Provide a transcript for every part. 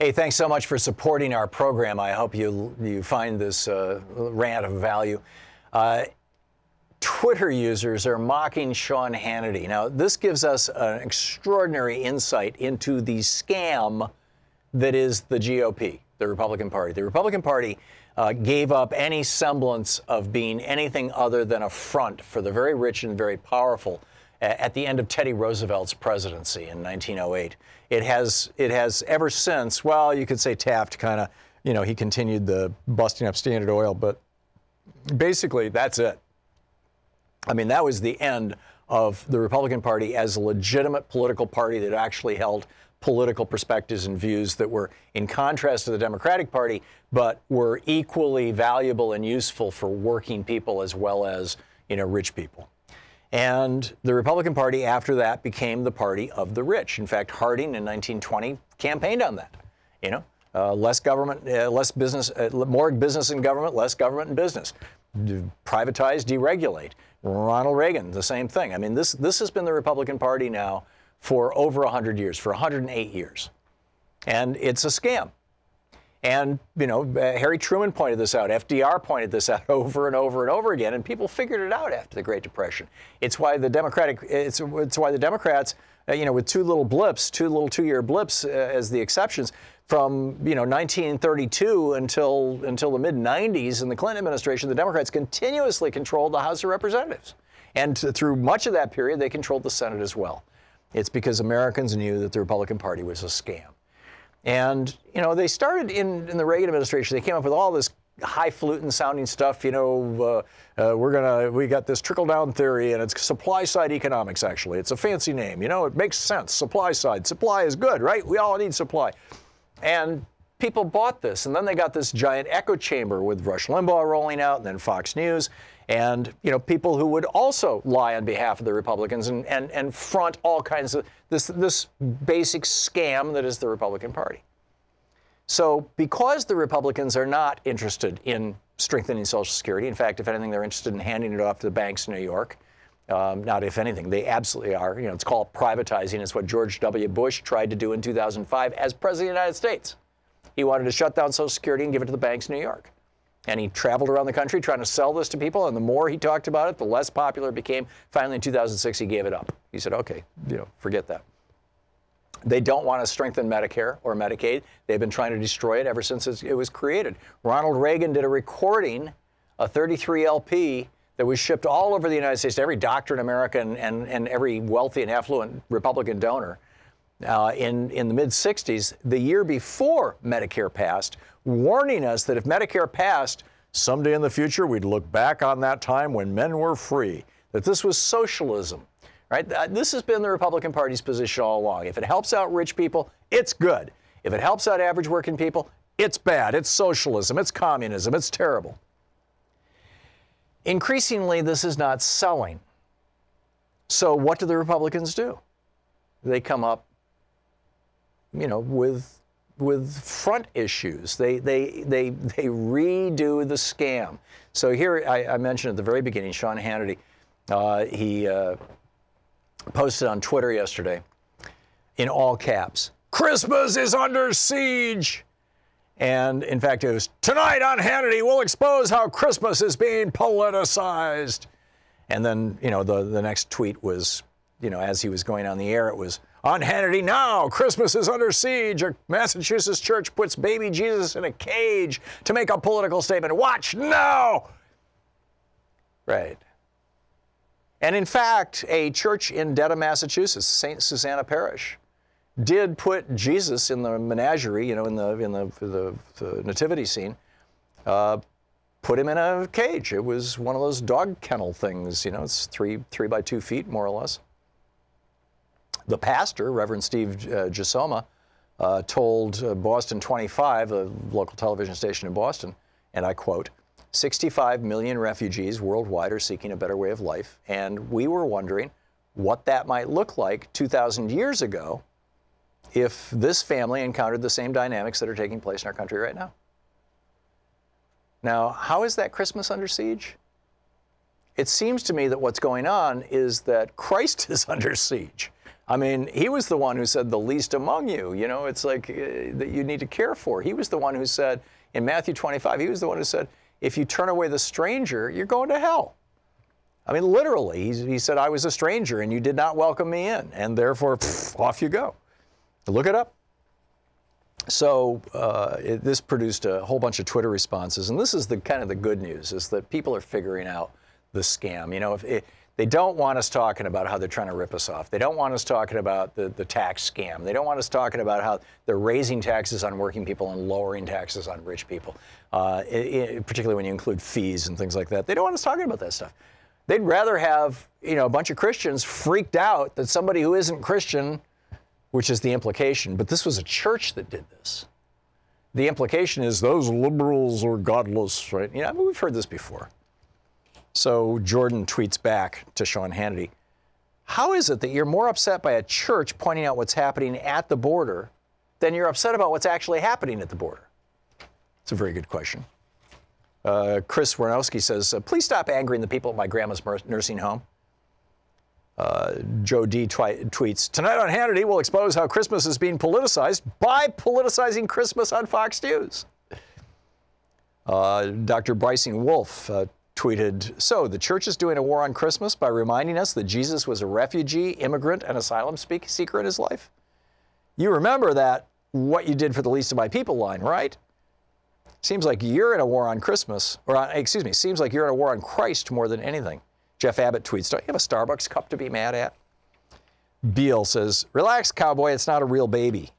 Hey, thanks so much for supporting our program. I hope you find this rant of value. Twitter users are mocking Sean Hannity. Now, this gives us an extraordinary insight into the scam that is the GOP, the Republican Party. The Republican Party gave up any semblance of being anything other than a front for the very rich and very powerful at the end of Teddy Roosevelt's presidency in 1908. It has ever since, well, you could say Taft kind of, he continued the busting up Standard Oil, but basically that's it. I mean, that was the end of the Republican Party as a legitimate political party that actually held political perspectives and views that were in contrast to the Democratic Party, but were equally valuable and useful for working people as well as, rich people. And the Republican Party after that became the party of the rich. In fact, Harding in 1920 campaigned on that. Less government, less business, more business in government, less government in business. Privatize, deregulate. Ronald Reagan, the same thing. I mean, this has been the Republican Party now for over 100 years, for 108 years. And it's a scam. And, Harry Truman pointed this out. FDR pointed this out over and over and over again, and people figured it out after the Great Depression. It's why the Democrats, with two little two-year blips as the exceptions, from 1932 until the mid-90s in the Clinton administration, the Democrats continuously controlled the House of Representatives. And through much of that period, they controlled the Senate as well. It's because Americans knew that the Republican Party was a scam. And, they started in the Reagan administration. They came up with all this highfalutin sounding stuff. We got this trickle down theory, and it's supply side economics, actually. It's a fancy name. It makes sense. Supply side. Supply is good, right? We all need supply. And people bought this. And then they got this giant echo chamber with Rush Limbaugh rolling out and then Fox News. And, people who would also lie on behalf of the Republicans and front all kinds of this basic scam that is the Republican Party. So because the Republicans are not interested in strengthening Social Security, in fact, if anything, they're interested in handing it off to the banks in New York. Not if anything, they absolutely are. It's called privatizing. It's what George W. Bush tried to do in 2005 as President of the United States. He wanted to shut down Social Security and give it to the banks in New York. And he traveled around the country trying to sell this to people. And the more he talked about it, the less popular it became. Finally, in 2006, he gave it up. He said, okay, forget that. They don't want to strengthen Medicare or Medicaid. They've been trying to destroy it ever since it was created. Ronald Reagan did a recording, a 33 LP, that was shipped all over the United States to every doctor in America and every wealthy and affluent Republican donor in the mid-'60s, the year before Medicare passed, warning us that if Medicare passed, someday in the future we'd look back on that time when men were free, that this was socialism. Right? This has been the Republican Party's position all along. If it helps out rich people, it's good. If it helps out average working people, it's bad. It's socialism. It's communism. It's terrible. Increasingly, this is not selling. So what do the Republicans do? They come up, with front issues. They redo the scam. So here I mentioned at the very beginning, Sean Hannity, he posted on Twitter yesterday in all caps, "Christmas is under siege." And in fact, it was, "Tonight on Hannity, we'll expose how Christmas is being politicized." And then, the next tweet was, as he was going on the air, it was, "On Hannity now, Christmas is under siege. A Massachusetts church puts baby Jesus in a cage to make a political statement. Watch now." Right. And in fact, a church in Dedham, Massachusetts, St. Susanna Parish, did put Jesus in the menagerie, in the nativity scene, put him in a cage. It was one of those dog kennel things, it's 3 by 2 feet, more or less. The pastor, Reverend Steve Gisoma, told Boston 25, a local television station in Boston, and I quote, 65 million refugees worldwide are seeking a better way of life, and we were wondering what that might look like 2,000 years ago if this family encountered the same dynamics that are taking place in our country right now. Now, how is that Christmas under siege? it seems to me that what's going on is that Christ is under siege. I mean, he was the one who said, the least among you, you know, it's like that you need to care for. He was the one who said, in Matthew 25, he was the one who said, if you turn away the stranger, you're going to hell. I mean, literally, he said, I was a stranger and you did not welcome me in, and therefore, off you go. Look it up. So this produced a whole bunch of Twitter responses, and this is the kind of the good news, is that people are figuring out the scam. You know, they don't want us talking about how they're trying to rip us off. They don't want us talking about the tax scam. They don't want us talking about how they're raising taxes on working people and lowering taxes on rich people, particularly when you include fees and things like that. They don't want us talking about that stuff. They'd rather have, you know, a bunch of Christians freaked out that somebody who isn't Christian, which is the implication, but this was a church that did this. The implication is those liberals are godless, right? You know, I mean, we've heard this before. So Jordan tweets back to Sean Hannity, how is it that you're more upset by a church pointing out what's happening at the border than you're upset about what's actually happening at the border? It's a very good question. Chris Warnowski says, please stop angering the people at my grandma's nursing home. Joe D. tweets, tonight on Hannity, we'll expose how Christmas is being politicized by politicizing Christmas on Fox News. Dr. Brycing Wolf tweeted, so the church is doing a war on Christmas by reminding us that Jesus was a refugee, immigrant, and asylum seeker in his life. You remember that what you did for the least of my people line, right? Seems like you're in a war on Christmas, or excuse me, seems like you're in a war on Christ more than anything. Jeff Abbott tweets, don't you have a Starbucks cup to be mad at? Beal says, relax, cowboy, it's not a real baby.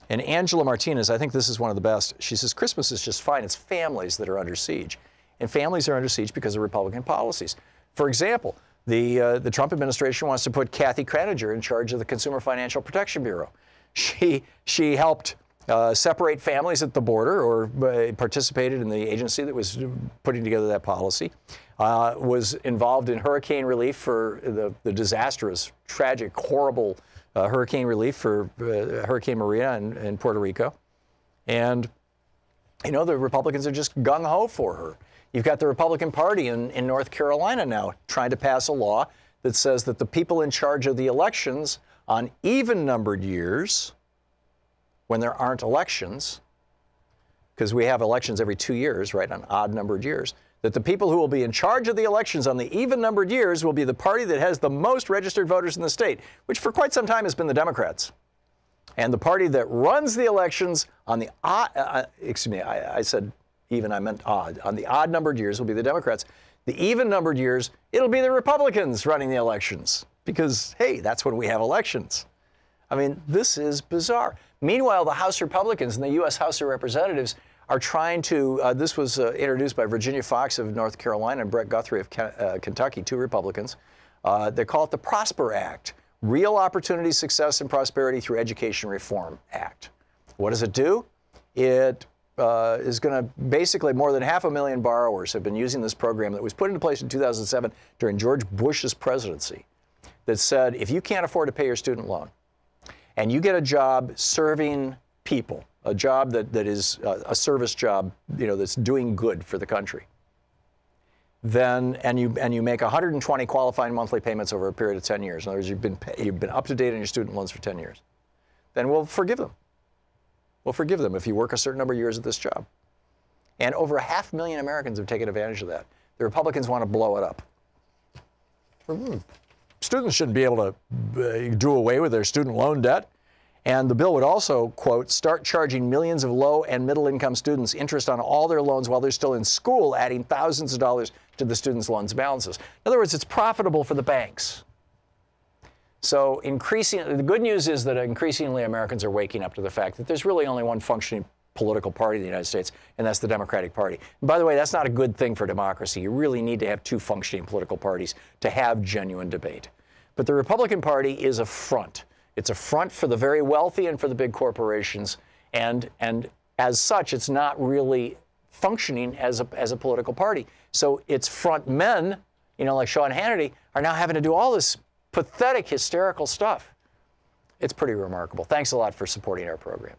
And Angela Martinez, I think this is one of the best. She says, Christmas is just fine. It's families that are under siege. And families are under siege because of Republican policies. For example, the Trump administration wants to put Kathy Kraninger in charge of the Consumer Financial Protection Bureau. She helped separate families at the border, or participated in the agency that was putting together that policy, was involved in hurricane relief for the disastrous, tragic, horrible hurricane relief for Hurricane Maria in Puerto Rico. And, you know, the Republicans are just gung-ho for her. You've got the Republican Party in North Carolina now trying to pass a law that says that the people in charge of the elections on even-numbered years, when there aren't elections, because we have elections every 2 years, right, on odd-numbered years, that the people who will be in charge of the elections on the even-numbered years will be the party that has the most registered voters in the state, which for quite some time has been the Democrats. And the party that runs the elections on the odd, excuse me, I said even, I meant odd. On the odd-numbered years will be the Democrats. The even-numbered years, it'll be the Republicans running the elections because, hey, that's when we have elections. I mean, this is bizarre. Meanwhile, the House Republicans and the U.S. House of Representatives are trying to, this was introduced by Virginia Fox of North Carolina and Brett Guthrie of Kentucky, two Republicans. They call it the Prosper Act, Real Opportunity, Success, and Prosperity Through Education Reform Act. What does it do? It is going to basically, more than 500,000 borrowers have been using this program that was put into place in 2007 during George Bush's presidency that said, if you can't afford to pay your student loan and you get a job serving people, a job that is a service job, you know, that's doing good for the country, then and you make 120 qualifying monthly payments over a period of 10 years. In other words, you've been up to date on your student loans for 10 years. Then we'll forgive them. We'll forgive them if you work a certain number of years at this job. And over 500,000 Americans have taken advantage of that. The Republicans want to blow it up. Students shouldn't be able to do away with their student loan debt. And the bill would also, quote, start charging millions of low and middle income students interest on all their loans while they're still in school, adding thousands of dollars to the students' loans balances. In other words, it's profitable for the banks. So the good news is that increasingly Americans are waking up to the fact that there's really only one functioning political party in the United States, and that's the Democratic Party. And by the way, that's not a good thing for democracy. You really need to have two functioning political parties to have genuine debate. But the Republican Party is a front. It's a front for the very wealthy and for the big corporations, and as such, it's not really functioning as a political party. So its front men, you know, like Sean Hannity, are now having to do all this pathetic, hysterical stuff. It's pretty remarkable. Thanks a lot for supporting our program.